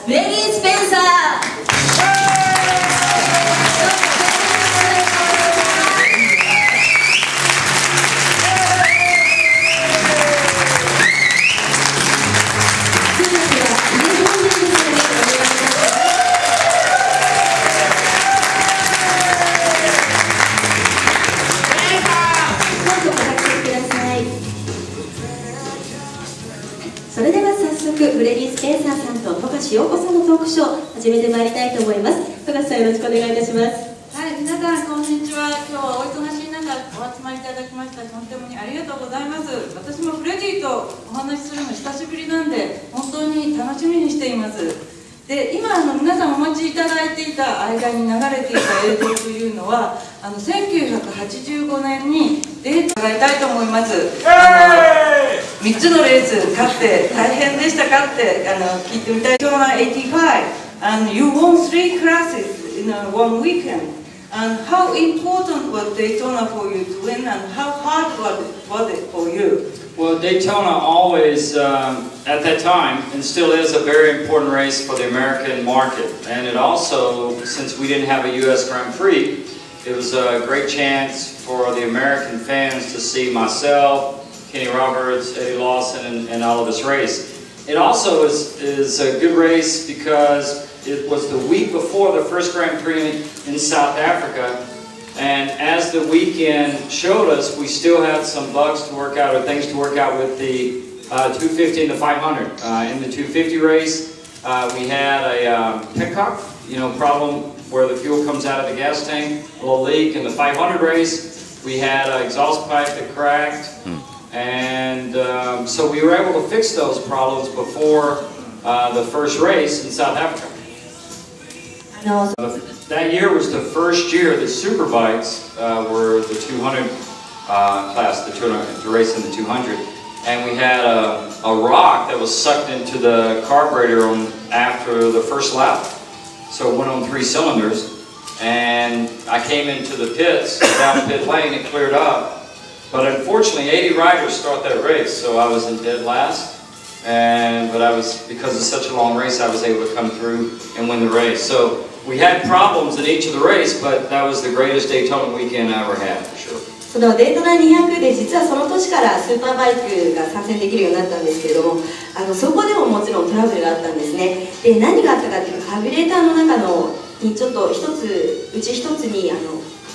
フレディ・スペンサー。それでは早速フレディ・スペンサーさんと富樫陽子さんのトークショー始めてまいりたいと思います。富樫さん、よろしくお願いいたします。はい、皆さんこんにちは。今日はお忙しい中お集まりいただきました。本当にありがとうございます。私もフレディとお話しするの久しぶりなんで本当に楽しみにしています。で、今皆さんお待ちいただいていた間に流れていた映像というのは1985年にデートを伺いたいと思います。3つのレース勝って大変でしたかって聞いてみたい。85 and you won 3 classes in one weekend. And how important was Daytona for you to win, and how hard was it for you? Well, Daytona always, at that time, and still is a very important race for the American market. And it also, since we didn't have a U.S. Grand Prix, it was a great chance for the American fans to see myself, Kenny Roberts, Eddie Lawson, and all of us race. It also is a good race because it was the week before the first Grand Prix in South Africa. And as the weekend showed us, we still had some bugs to work out, or things to work out with the 250 and the 500. In the 250 race, we had a pickup, problem where the fuel comes out of the gas tank, a little leak. In the 500 race, we had an exhaust pipe that cracked. And so we were able to fix those problems before the first race in South Africa. That year was the first year that superbikes were the 200 class, the race in the 200, and we had a rock that was sucked into the carburetor after the first lap, so it went on 3 cylinders, and I came into the pits, down pit lane, it cleared up, but unfortunately 80 riders start that race, so I was in dead last. But because it's such a long race, I was able to come through and win the race. So we had problems in each of the race, but that was the greatest Daytona weekend I ever had, for sure. そのデイトナ200で実はその年からスーパーバイクが参戦できるようになったんですけれども、そこでももちろんトラブルがあったんですね。で、何があったかというと、カービュレーターの中にちょっとうち一つに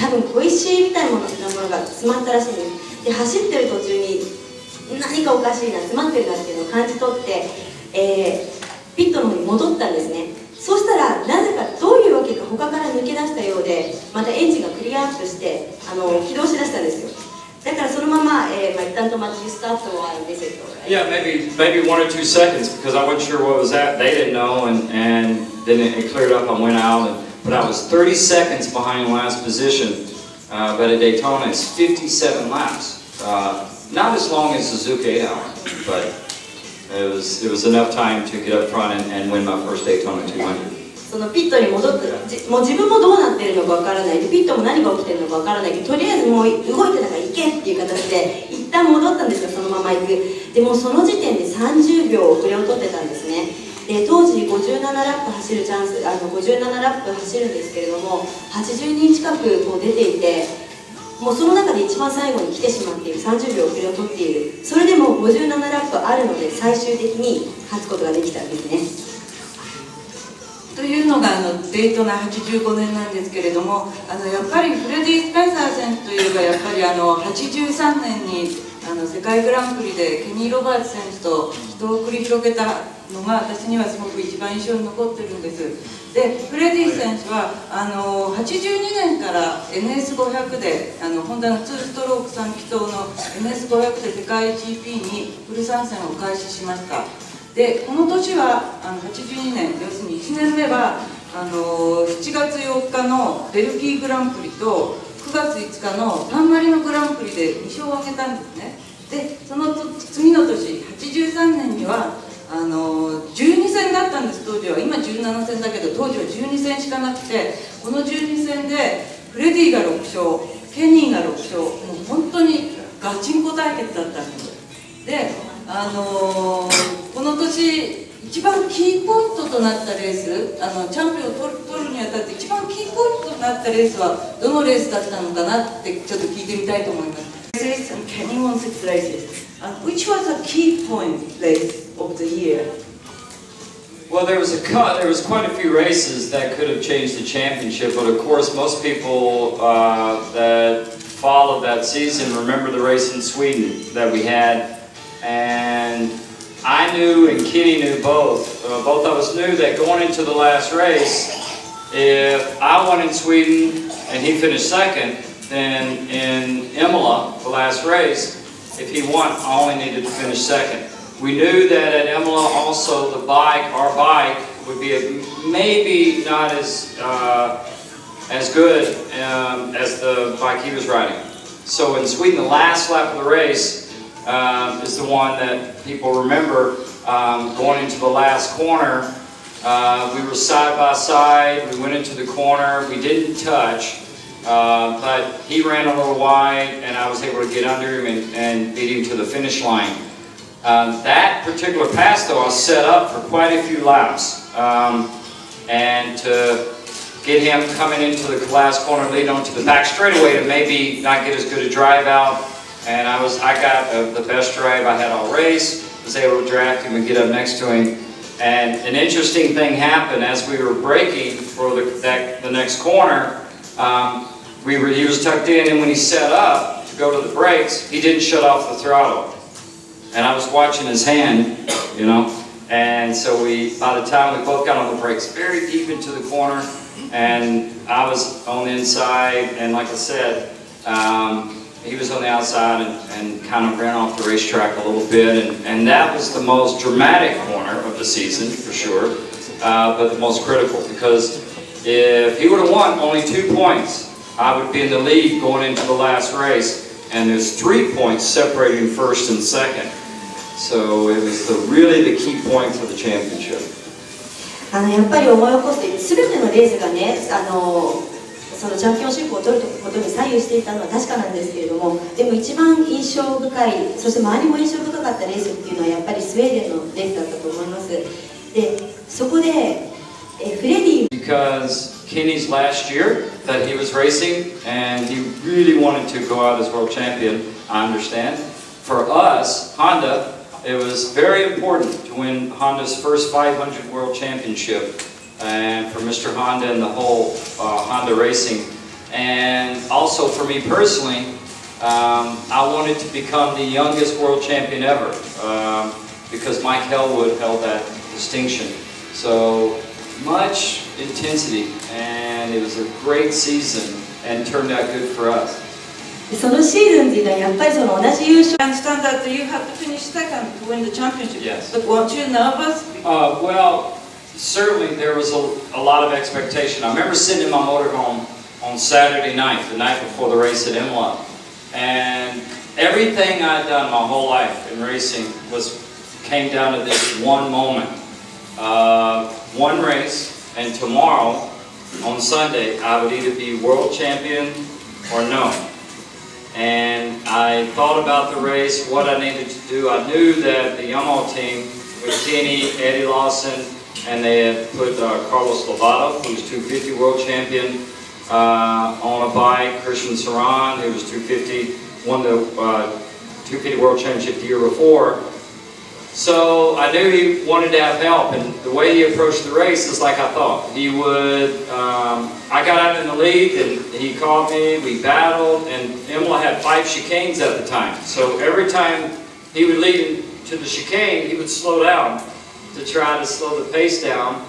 多分小石みたいなものが詰まったらしいんです。で、走ってる途中に何かおかしいな、詰まってるなっていうのを感じ取って、ピットの方に戻ったんですね。そうしたらなぜかどういうわけか他から抜け出したようで、またエンジンがクリアアップして起動しだしたんですよ。だからそのまま、一旦止まって、スタートは見せて。Yeah, maybe 1 or 2 seconds because I wasn't sure what was that. They didn't know, and then it cleared up. I went out, but I was 30 seconds behind last position. But at Daytona, it's 57 laps. Not as long as Suzuka 8 hour, but it was enough time to get up front and win my first Daytona 200. そのピットに戻って、もう自分もどうなってるのかわからないで、ピットも何が起きてるのかわからないけど、とりあえずもう動いてたから行けっていう形で一旦戻ったんですが、そのまま行く。でもその時点で30秒遅れを取ってたんですね。で、当時57ラップ走るチャンス、57ラップ走るんですけれども、80人近くもう出ていて、もうその中で一番最後に来てしまっている、30秒遅れを取っている。それでも57ラップあるので最終的に勝つことができたんですね。というのがデイトナ85年なんですけれども、やっぱりフレディ・スペンサー選手といえばやっぱり83年に世界グランプリでケニー・ロバーツ選手と人を繰り広げたのが私にはすごく一番印象に残ってるんです。で、フレディ選手は82年から NS500 でホンダの2ストローク3気筒の NS500 で世界 GP にフル参戦を開始しました。で、この年は82年、要するに1年目は7月8日のベルギーグランプリと9月5日のサンマリノグランプリで2勝を挙げたんですね。で、その次の年83年には12戦だったんです。当時は今17戦だけど当時は12戦しかなくて、この12戦でフレディが6勝、ケニーが6勝、もう本当にガチンコ対決だったんです。で、この年一番キーポイントとなったレース、チャンピオンを取るにあたって一番キーポイントとなったレースはどのレースだったのかなってちょっと聞いてみたいと思います。Kenny won 6 races. Which was a key point race of the year? Well, there was quite a few races that could have changed the championship, but of course, most people that followed that season remember the race in Sweden that we had, and I knew and Kenny knew both. Both of us knew that going into the last race, if I won in Sweden and he finished second, then in Imola, the last race, if he won, I only needed to finish second. We knew that at Imola also our bike would be maybe not as good as the bike he was riding. So in Sweden, the last lap of the race is the one that people remember. Going into the last corner, we were side by side, we went into the corner, we didn't touch. But he ran a little wide, and I was able to get under him and beat him to the finish line. That particular pass, though, I set up for quite a few laps, and to get him coming into the last corner, lead on to the back straightaway to maybe not get as good a drive out. And I got the best drive I had all race. Was able to draft him and get up next to him. And an interesting thing happened as we were braking for the next corner. He was tucked in, and when he set up to go to the brakes, he didn't shut off the throttle. And I was watching his hand, you know, and so by the time we both got on the brakes very deep into the corner, and I was on the inside, and like I said, he was on the outside and kind of ran off the racetrack a little bit, and that was the most dramatic corner of the season, for sure, but the most critical, because if he would have won only 2 points, I would be in the lead going into the last race, and there's 3 points separating first and second. So it was really the key point for the championship. やっぱり思い起こすと全てのレースがね、そのチャンピオンシップを取ることに左右していたのは確かなんですけれども、でも一番印象深い、そして周りも印象深かったレースっていうのはやっぱりスウェーデンのレースだったと思います。で、そこでフレディ Because Kenny's last year that he was racing, and he really wanted to go out as world champion, I understand. For us, Honda, it was very important to win Honda's first 500 World Championship, and for Mr. Honda and the whole Honda racing. And also for me personally, I wanted to become the youngest world champion ever, because Mike Hellwood held that distinction. So much intensity, and it was a great season and turned out good for us. そのシーズンっていうのはやっぱりその同じ優勝 I understand that you have to finish second to win the championship. Yes. But weren't you nervous? Well, certainly there was a lot of expectation. I remember sitting in my motorhome on Saturday night, the night before the race at Imola, and everything I'd done my whole life in racing came down to this one moment. One race, and tomorrow, on Sunday, I would either be world champion or no. And I thought about the race, what I needed to do. I knew that the Yamaha team with Kenny, Eddie Lawson, and they had put Carlos Lovato, who was 250 world champion, on a bike. Christian Saran, who was 250, won the 250 world championship the year before. So I knew he wanted to have help, and the way he approached the race is like I thought. He would, I got out in the lead, and he caught me, we battled, and Imola had 5 chicanes at the time. So every time he would lead to the chicane, he would slow down to try to slow the pace down.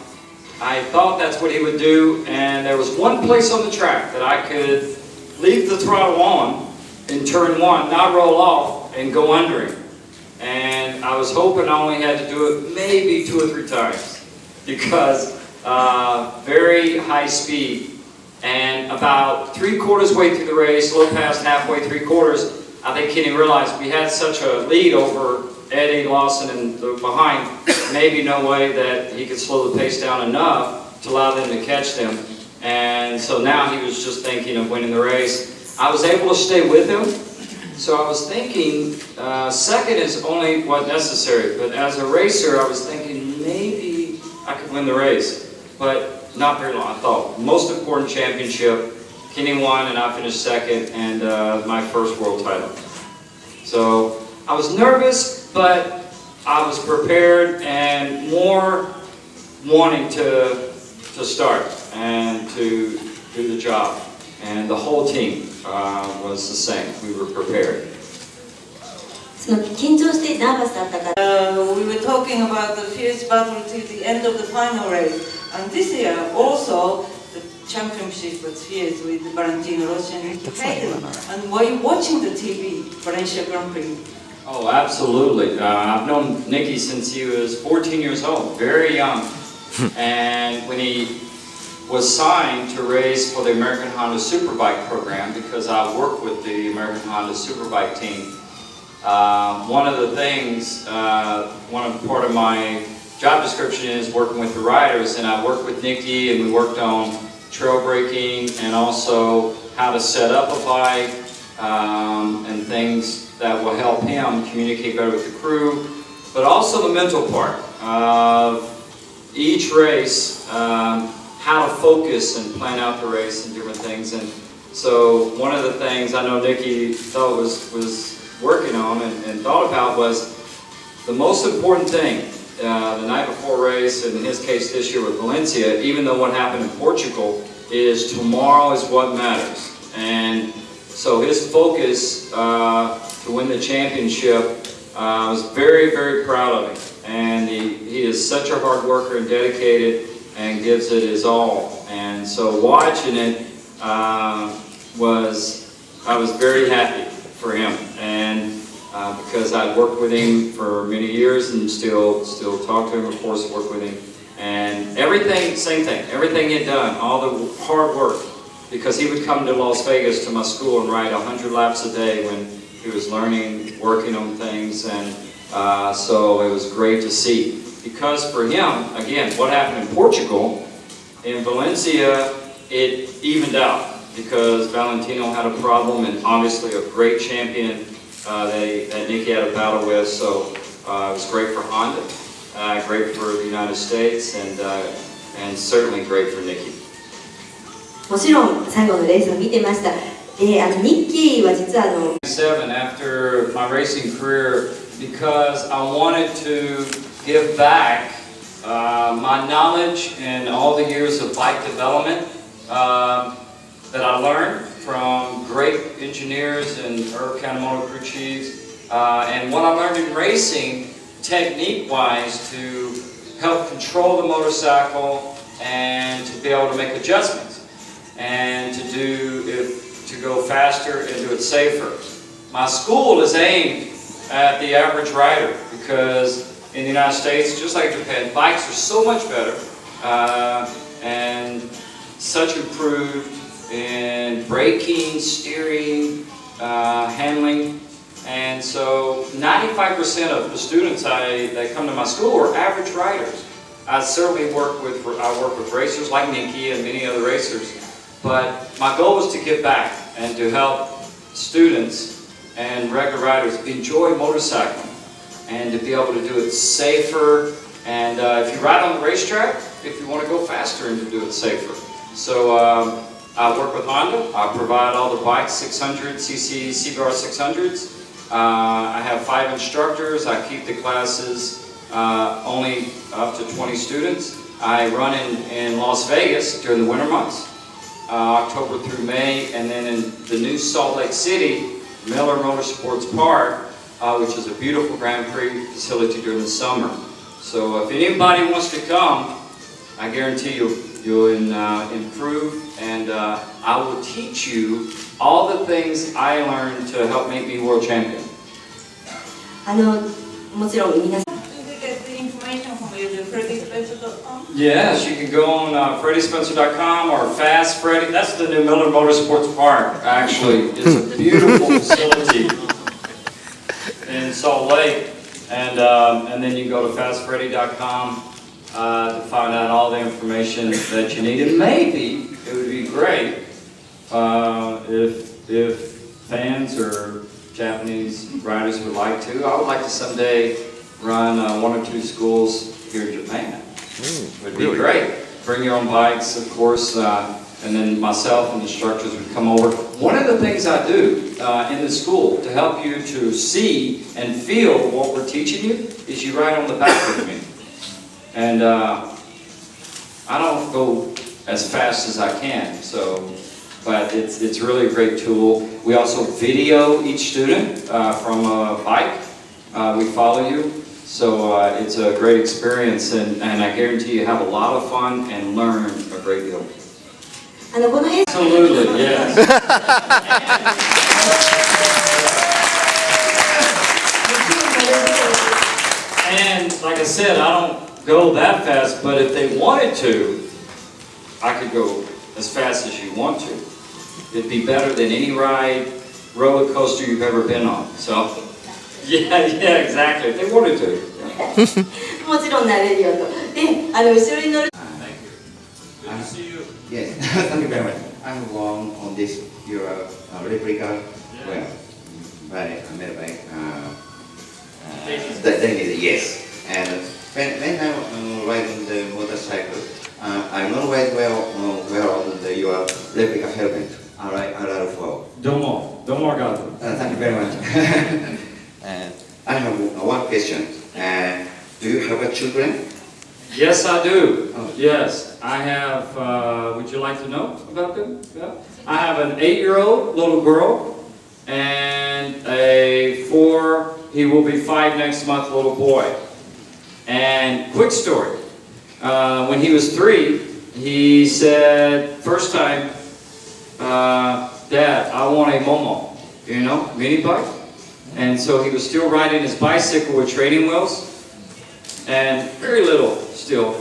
I thought that's what he would do, and there was one place on the track that I could leave the throttle on in turn 1, not roll off, and go under him. And I was hoping I only had to do it maybe 2 or 3 times, because very high speed, and about 3/4 way through the race, a little past halfway, 3/4, I think Kenny realized we had such a lead over Eddie Lawson and behind, maybe no way that he could slow the pace down enough to allow them to catch them. And so now he was just thinking of winning the race. I was able to stay with him. So I was thinking, second is only what necessary, but as a racer, I was thinking maybe win the race, but not very long. I thought most important championship. Kenny won and I finished second, and my first world title. So I was nervous, but I was prepared and more wanting to start and to do the job. And the whole team was the same. We were prepared. その緊張してナーバスだったから We were talking about the fierce battle to the end of the final race, and this year also the championship was fierce with Valentino Rossi and Nicky Hayden. And were you watching the TV Valencia Grand Prix? Oh, absolutely. I've known Nicky since he was 14 years old, very young. And when he was signed to race for the American Honda Superbike program, because I worked with the American Honda Superbike team, one of the things, part of my job description is working with the riders, and I worked with Nicky and we worked on trail braking and also how to set up a bike and things that will help him communicate better with the crew, but also the mental part of each race, how to focus and plan out the race and different things. And so one of the things I know Nicky thought was working on and thought about was the most important thing the night before race, and in his case this year with Valencia, even though what happened in Portugal, is tomorrow is what matters. And so his focus to win the championship, I was very, very proud of him. And he is such a hard worker and dedicated and gives it his all. And so watching it I was very happy for him, and because I'd worked with him for many years and still talk to him, of course, work with him. And everything, same thing, everything he'd done, all the hard work, because he would come to Las Vegas to my school and ride 100 laps a day when he was learning, working on things, and so it was great to see. Because for him, again, what happened in Portugal, in Valencia, it evened out because Valentino had a problem, and obviously a great champion that Nicky had a battle with, so it was great for Honda, great for the United States, and certainly great for Nicky. もちろん最後のレースを見てました。で、ニッキーは実は7 after my racing career, because I wanted to give back my knowledge and all the years of bike development that I learned from great engineers and Herb County Motor Crew Chiefs, and what I learned in racing technique-wise to help control the motorcycle and to be able to make adjustments and to go faster and do it safer. My school is aimed at the average rider because in the United States, just like Japan, bikes are so much better and such improved in braking, steering, handling. And so 95% of the students that come to my school are average riders. I certainly work with racers like Nicky and many other racers, but my goal was to give back and to help students and regular riders enjoy motorcycling and to be able to do it safer. And if you ride on the racetrack, if you want to go faster and to do it safer. So I work with Honda. I provide all the bikes, 600cc CBR 600s. I have 5 instructors. I keep the classes only up to 20 students. I run in Las Vegas during the winter months, October through May, and then in the new Salt Lake City, Miller Motorsports Park, which is a beautiful Grand Prix facility during the summer. So if anybody wants to come, I guarantee you'll improve, and I will teach you all the things I learned to help make me world champion. もちろん皆さん Did you get the information from you, FreddieSpencer.com? Yes, you can go on FreddieSpencer.com or Fast Freddie. That's the new Miller Motorsports Park, actually. It's a beautiful facility in Salt Lake. And then you can go to FastFreddie.com to find out all the information that you need. And maybe it would be great if fans or Japanese riders would like to. I would like to someday run 1 or 2 schools here in Japan would be great. Bring your own bikes, of course, and then myself and instructors would come over. One of the things I do in the school to help you to see and feel what we're teaching you is you ride on the back with me. And I don't go as fast as I can, but it's really a great tool. We also video each student from a bike. We follow you. So it's a great experience, and I guarantee you have a lot of fun and learn a great deal. Absolutely, yes. And like I said, I don't go that fast, but if they wanted to, I could go as fast as you want to. It'd be better than any roller coaster you've ever been on. So. Yeah, exactly. They wanted to. もちろん慣れるよと。で、後ろに乗る。Thank you. Good to see you. Yes, thank you very much. I'm wrong on this. Your replica. Well, by made by. Yes. And when I'm riding the motorcycle, I'm not right well on your replica helmet. Alright, for. どうもありがとう。Thank you very much. I have one question. Do you have children? Yes, I do. Yes, I have. Would you like to know about them? Yeah. I have an 8-year-old little girl and a 4. He will be 5 next month. Little boy. And quick story. When he was 3, he said first time, Dad, I want a momo. Mini bike. And so he was still riding his bicycle with training wheels, and very little still.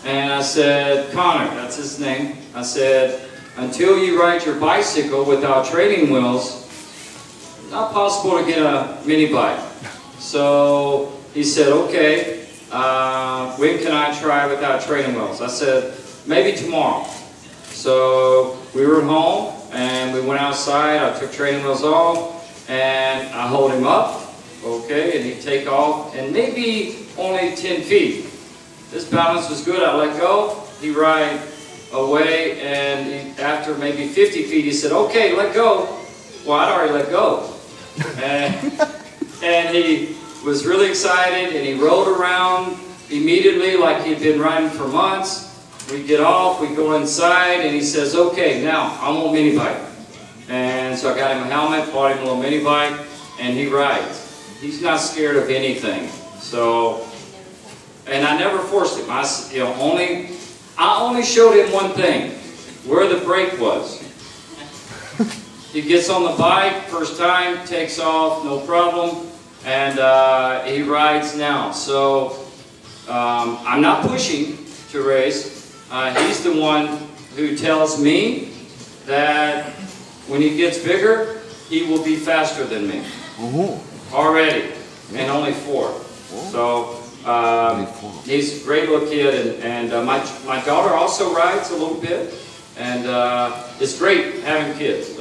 And I said, Connor, that's his name. I said, until you ride your bicycle without training wheels, it's not possible to get a mini bike. So he said, okay, when can I try without training wheels? I said, maybe tomorrow. So we were at home, and we went outside. I took training wheels off. And I hold him up, okay, and he'd take off, and maybe only 10 feet. His balance was good. I let go. He ride away, and after maybe 50 feet, he said, okay, let go. Well, I'd already let go. And he was really excited, and he rode around immediately like he'd been riding for months. We get off, we go inside, and he says, okay, now I'm on mini bike. And so I got him a helmet, bought him a little mini bike, and he rides. He's not scared of anything. So, and I never forced him. I only showed him one thing, where the brake was. He gets on the bike, first time, takes off, no problem, and he rides now. So I'm not pushing to race. He's the one who tells me that when he gets bigger, he will be faster than me. Already, and only 4. So he's a great little kid, and my daughter also rides a little bit, and it's great having kids.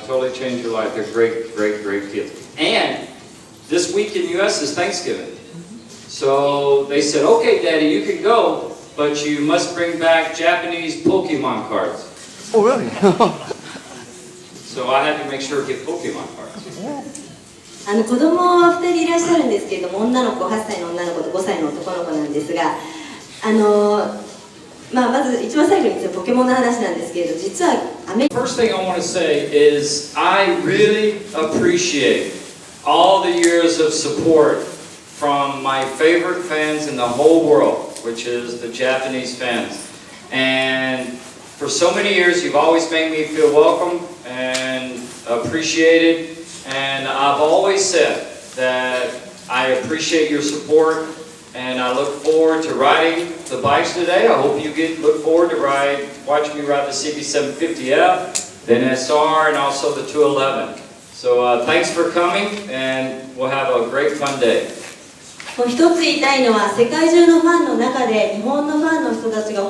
Totally changed your life. They're great kids. And this week in the U.S. is Thanksgiving. So they said, okay, Daddy, you can go, but you must bring back Japanese Pokemon cards. Oh, really? So I had to make sure to get Pokemon cards. 子供は2人いらっしゃるんですけれども、女の子8歳の女の子と5歳の男の子なんですが、まず一番最後にポケモンの話なんですけれど、実はアメリカ First thing I want to say is I really appreciate all the years of support from my favorite fans in the whole world, which is the Japanese fans. And for so many years, you've always made me feel welcome and appreciated. And I've always said that I appreciate your support, and I look forward to riding the bikes today. I hope you look forward to watching me ride the CB750F, the NSR, and also the 211. So thanks for coming, and we'll have a great fun day. もう一つ言いたいのは、世界中のファンの中で日本のファンの人たちが